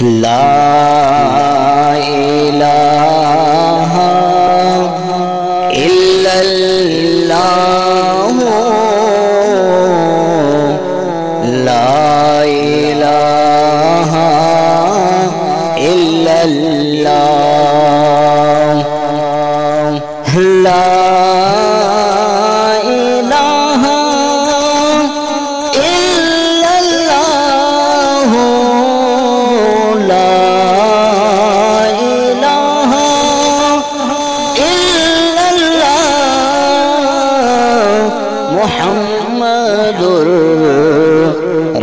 لا الہ الا اللہ لا الہ الا اللہ لا الہ الا اللہ لا الہ الا اللہ محمد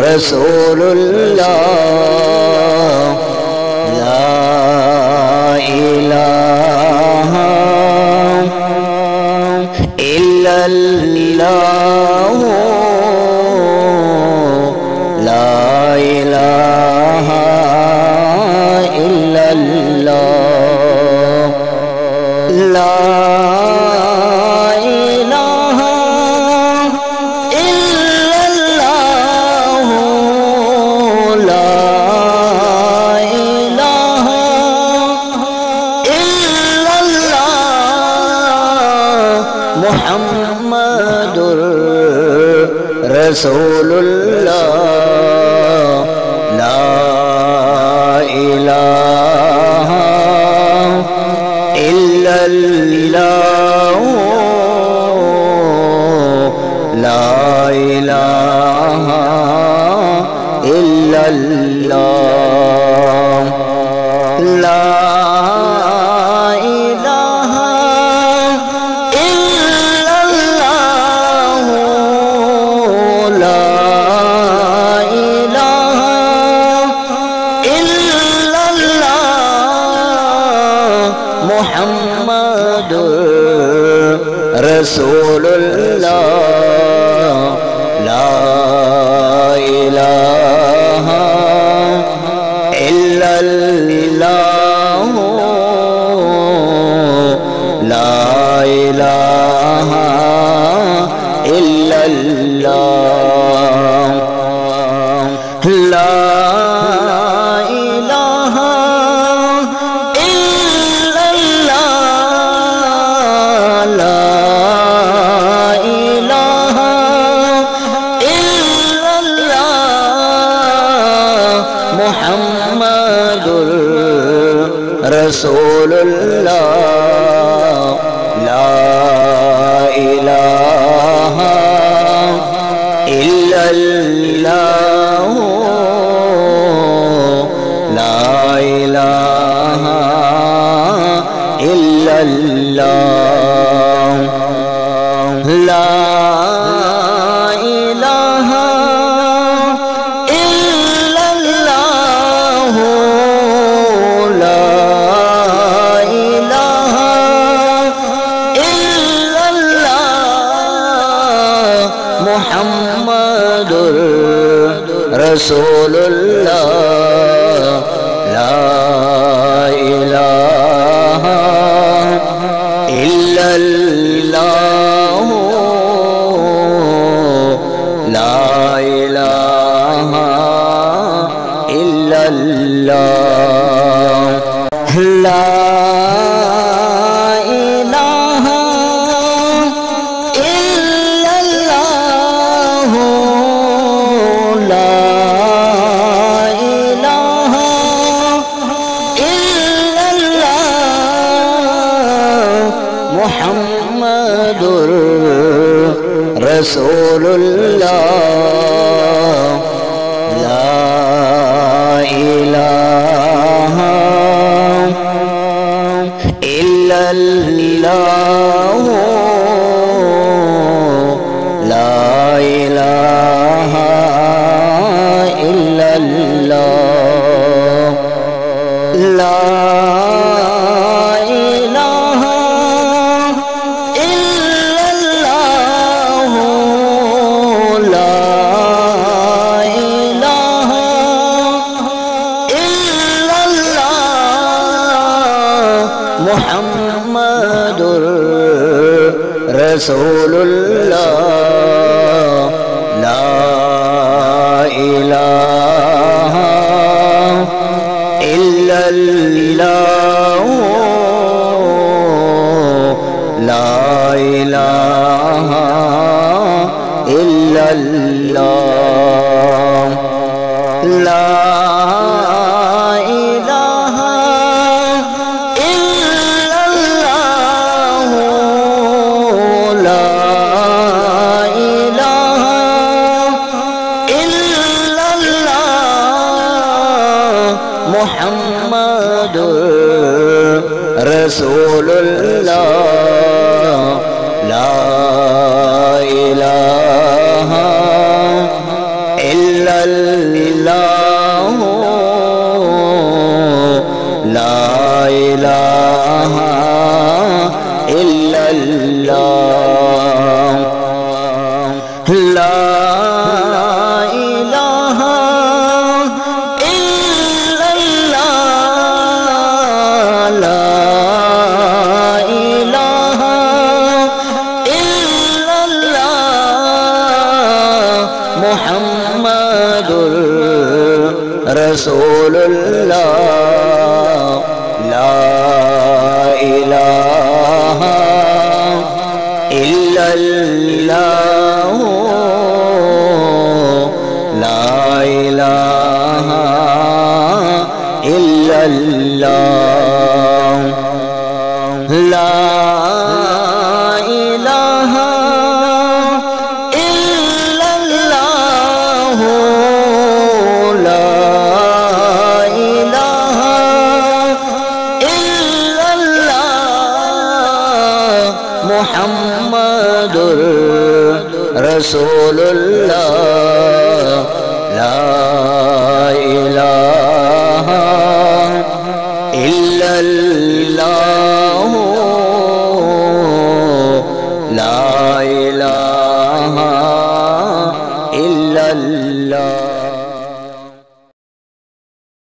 رسول اللہ لا الہ الا اللہ لا الہ الا اللہ لا الہ الا اللہ لا الہ الا اللہ محمد رسول اللہ لا الہ الا اللہ لا الہ الا اللہ لا الہ الا اللہ لا الہ الا اللہ محمد رسول اللہ لا الہ الا اللہ لا الہ الا اللہ لا الہ الا اللہ لا الہ الا اللہ محمد رسول اللہ لا الہ الا اللہ لا الہ الا اللہ لا الہ الا اللہ لا الہ الا اللہ محمد رسول اللہ لا الہ الا اللہ لا الہ الا اللہ لا الہ الا اللہ لا الہ الا اللہ محمد رسول اللہ لا الہ الا اللہ لا الہ الا اللہ لا الہ الا اللہ لا الہ الا اللہ محمد رسول اللہ لا الہ اللہ لا الہ الا اللہ لا الہ الا اللہ لا الہ الا اللہ محمد رسول اللہ لا الہ الا اللہ لا الہ الا اللہ لا الہ الا اللہ لا الہ الا اللہ محمد رسول اللہ لا الہ الا اللہ لا الہ الا اللہ لا الہ الا اللہ لا الہ الا اللہ محمد رسول اللہ لا الہ الا اللہ لا الہ الا اللہ